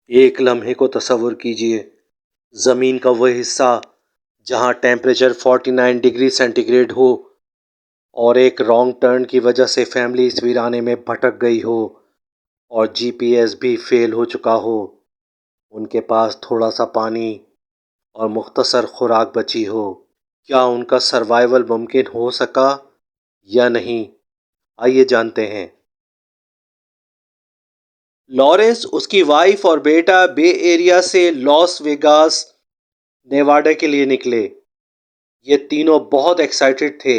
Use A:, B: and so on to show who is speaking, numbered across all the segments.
A: ایک لمحے کو تصور کیجیے، زمین کا وہ حصہ جہاں ٹیمپریچر 49 ڈگری سینٹی گریڈ ہو اور ایک رانگ ٹرن کی وجہ سے فیملی اس ویرانے میں بھٹک گئی ہو اور جی پی ایس بھی فیل ہو چکا ہو۔ ان کے پاس تھوڑا سا پانی اور مختصر خوراک بچی ہو۔ کیا ان کا سروائیول ممکن ہو سکا یا نہیں؟ آئیے جانتے ہیں۔ لارنس، اس کی وائف اور بیٹا بے ایریا سے لاس ویگاس، نیواڈا کے لیے نکلے۔ یہ تینوں بہت ایکسائٹڈ تھے،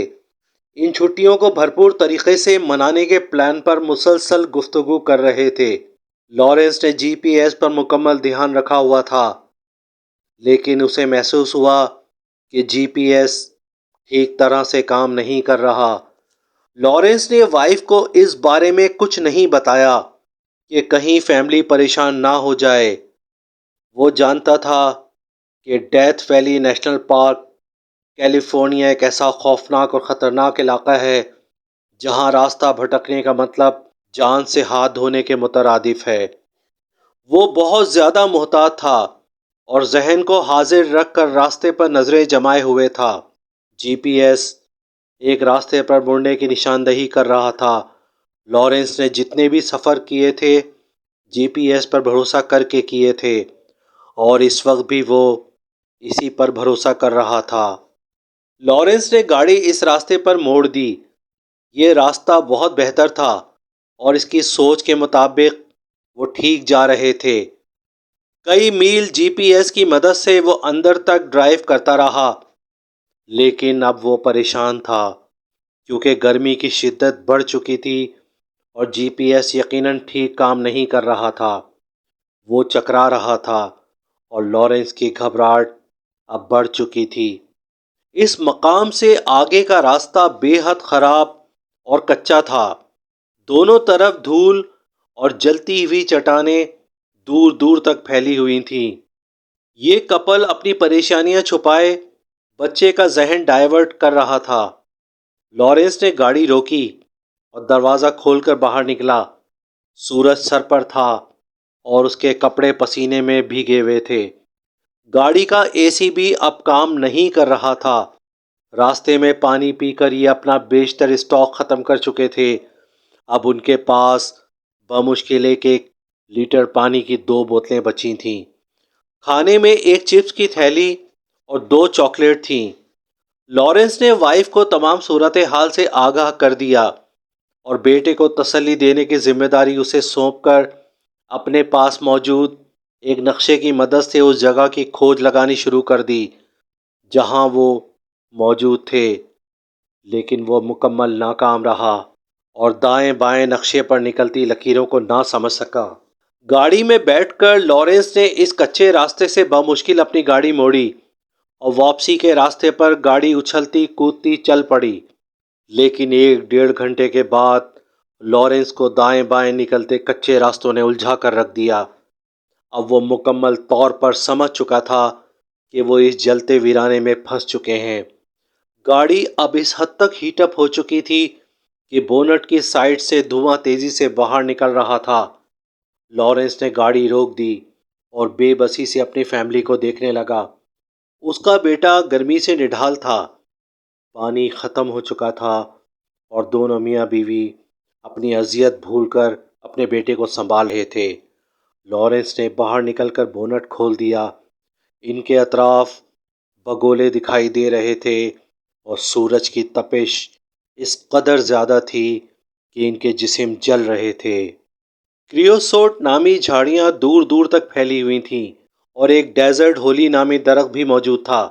A: ان چھٹیوں کو بھرپور طریقے سے منانے کے پلان پر مسلسل گفتگو کر رہے تھے۔ لارنس نے جی پی ایس پر مکمل دھیان رکھا ہوا تھا، لیکن اسے محسوس ہوا کہ جی پی ایس ٹھیک طرح سے کام نہیں کر رہا۔ لارنس نے وائف کو اس بارے میں کچھ نہیں بتایا کہ کہیں فیملی پریشان نہ ہو جائے۔ وہ جانتا تھا کہ death valley national park California ایک ایسا خوفناک اور خطرناک علاقہ ہے جہاں راستہ بھٹکنے کا مطلب جان سے ہاتھ دھونے کے مترادف ہے۔ وہ بہت زیادہ محتاط تھا اور ذہن کو حاضر رکھ کر راستے پر نظریں جمائے ہوئے تھا۔ جی پی ایس ایک راستے پر مڑنے کی نشاندہی کر رہا تھا۔ لارنس نے جتنے بھی سفر کیے تھے جی پی ایس پر بھروسہ کر کے کیے تھے، اور اس وقت بھی وہ اسی پر بھروسہ کر رہا تھا۔ لارنس نے گاڑی اس راستے پر موڑ دی۔ یہ راستہ بہت بہتر تھا اور اس کی سوچ کے مطابق وہ ٹھیک جا رہے تھے۔ کئی میل جی پی ایس کی مدد سے وہ اندر تک ڈرائیو کرتا رہا، لیکن اب وہ پریشان تھا کیونکہ گرمی کی شدت بڑھ چکی تھی اور جی پی ایس یقیناً ٹھیک کام نہیں کر رہا تھا۔ وہ چکرا رہا تھا اور لارنس کی گھبراہٹ اب بڑھ چکی تھی۔ اس مقام سے آگے کا راستہ بے حد خراب اور کچا تھا۔ دونوں طرف دھول اور جلتی ہوئی چٹانیں دور دور تک پھیلی ہوئی تھیں۔ یہ کپل اپنی پریشانیاں چھپائے بچے کا ذہن ڈائیورٹ کر رہا تھا۔ لارنس نے گاڑی روکی اور دروازہ کھول کر باہر نکلا۔ سورج سر پر تھا اور اس کے کپڑے پسینے میں بھیگے ہوئے تھے۔ گاڑی کا اے سی بھی اب کام نہیں کر رہا تھا۔ راستے میں پانی پی کر یہ اپنا بیشتر اسٹاک ختم کر چکے تھے۔ اب ان کے پاس بمشکل 1 لیٹر پانی کی 2 بوتلیں بچی تھیں۔ کھانے میں ایک چپس کی تھیلی اور 2 چاکلیٹ تھیں۔ لارنس نے وائف کو تمام صورتحال سے آگاہ کر دیا اور بیٹے کو تسلی دینے کی ذمہ داری اسے سونپ کر اپنے پاس موجود ایک نقشے کی مدد سے اس جگہ کی کھوج لگانی شروع کر دی جہاں وہ موجود تھے، لیکن وہ مکمل ناکام رہا اور دائیں بائیں نقشے پر نکلتی لکیروں کو نہ سمجھ سکا۔ گاڑی میں بیٹھ کر لارنس نے اس کچے راستے سے بمشکل اپنی گاڑی موڑی اور واپسی کے راستے پر گاڑی اچھلتی کودتی چل پڑی، لیکن 1 ڈیڑھ گھنٹے کے بعد لارنس کو دائیں بائیں نکلتے کچے راستوں نے الجھا کر رکھ دیا۔ اب وہ مکمل طور پر سمجھ چکا تھا کہ وہ اس جلتے ویرانے میں پھنس چکے ہیں۔ گاڑی اب اس حد تک ہیٹ اپ ہو چکی تھی کہ بونٹ کی سائڈ سے دھواں تیزی سے باہر نکل رہا تھا۔ لارنس نے گاڑی روک دی اور بے بسی سے اپنی فیملی کو دیکھنے لگا۔ اس کا بیٹا گرمی سے نڈھال تھا، پانی ختم ہو چکا تھا اور دونوں میاں بیوی اپنی اذیت بھول کر اپنے بیٹے کو سنبھال رہے تھے۔ لارنس نے باہر نکل کر بونٹ کھول دیا۔ ان کے اطراف بگولے دکھائی دے رہے تھے اور سورج کی تپش اس قدر زیادہ تھی کہ ان کے جسم جل رہے تھے۔ کریوسوٹ نامی جھاڑیاں دور دور تک پھیلی ہوئی تھیں اور ایک ڈیزرٹ ہولی نامی درخت بھی موجود تھا۔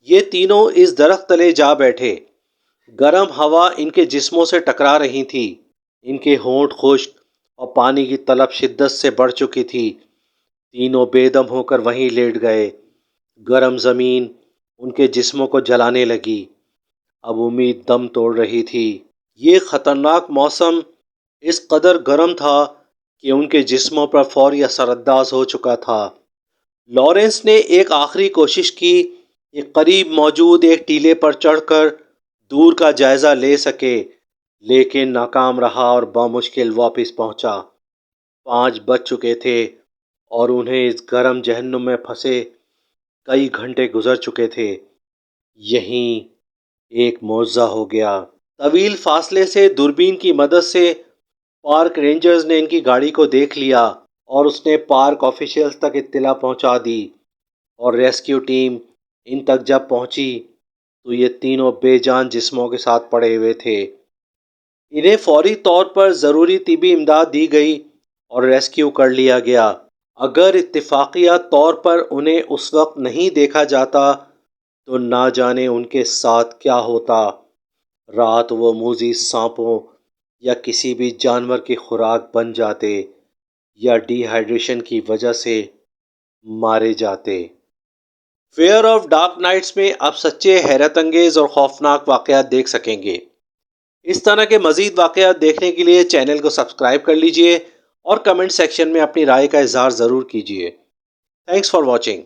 A: یہ تینوں اس درخت تلے جا بیٹھے۔ گرم ہوا ان کے جسموں سے ٹکرا رہی تھی۔ ان کے ہونٹ خشک اور پانی کی طلب شدت سے بڑھ چکی تھی۔ تینوں بے دم ہو کر وہیں لیٹ گئے۔ گرم زمین ان کے جسموں کو جلانے لگی۔ اب امید دم توڑ رہی تھی۔ یہ خطرناک موسم اس قدر گرم تھا کہ ان کے جسموں پر فوری اثر انداز ہو چکا تھا۔ لارنس نے ایک آخری کوشش کی کہ قریب موجود ایک ٹیلے پر چڑھ کر دور کا جائزہ لے سکے، لیکن ناکام رہا اور بمشکل واپس پہنچا۔ 5 بج چکے تھے اور انہیں اس گرم جہنم میں پھنسے کئی گھنٹے گزر چکے تھے۔ یہیں ایک معجزہ ہو گیا۔ طویل فاصلے سے دوربین کی مدد سے پارک رینجرز نے ان کی گاڑی کو دیکھ لیا اور اس نے پارک آفیشیلز تک اطلاع پہنچا دی، اور ریسکیو ٹیم ان تک جب پہنچی تو یہ تینوں بے جان جسموں کے ساتھ پڑے ہوئے تھے۔ انہیں فوری طور پر ضروری طبی امداد دی گئی اور ریسکیو کر لیا گیا۔ اگر اتفاقیہ طور پر انہیں اس وقت نہیں دیکھا جاتا تو نہ جانے ان کے ساتھ کیا ہوتا۔ رات وہ موذی سانپوں یا کسی بھی جانور کی خوراک بن جاتے یا ڈی ہائیڈریشن کی وجہ سے مارے جاتے۔ فیئر آف ڈارک نائٹس میں آپ سچے، حیرت انگیز اور خوفناک واقعات دیکھ سکیں گے۔ اس طرح کے مزید واقعات دیکھنے کے لیے چینل کو سبسکرائب کر لیجئے اور کمنٹ سیکشن میں اپنی رائے کا اظہار ضرور کیجئے۔ Thanks for watching.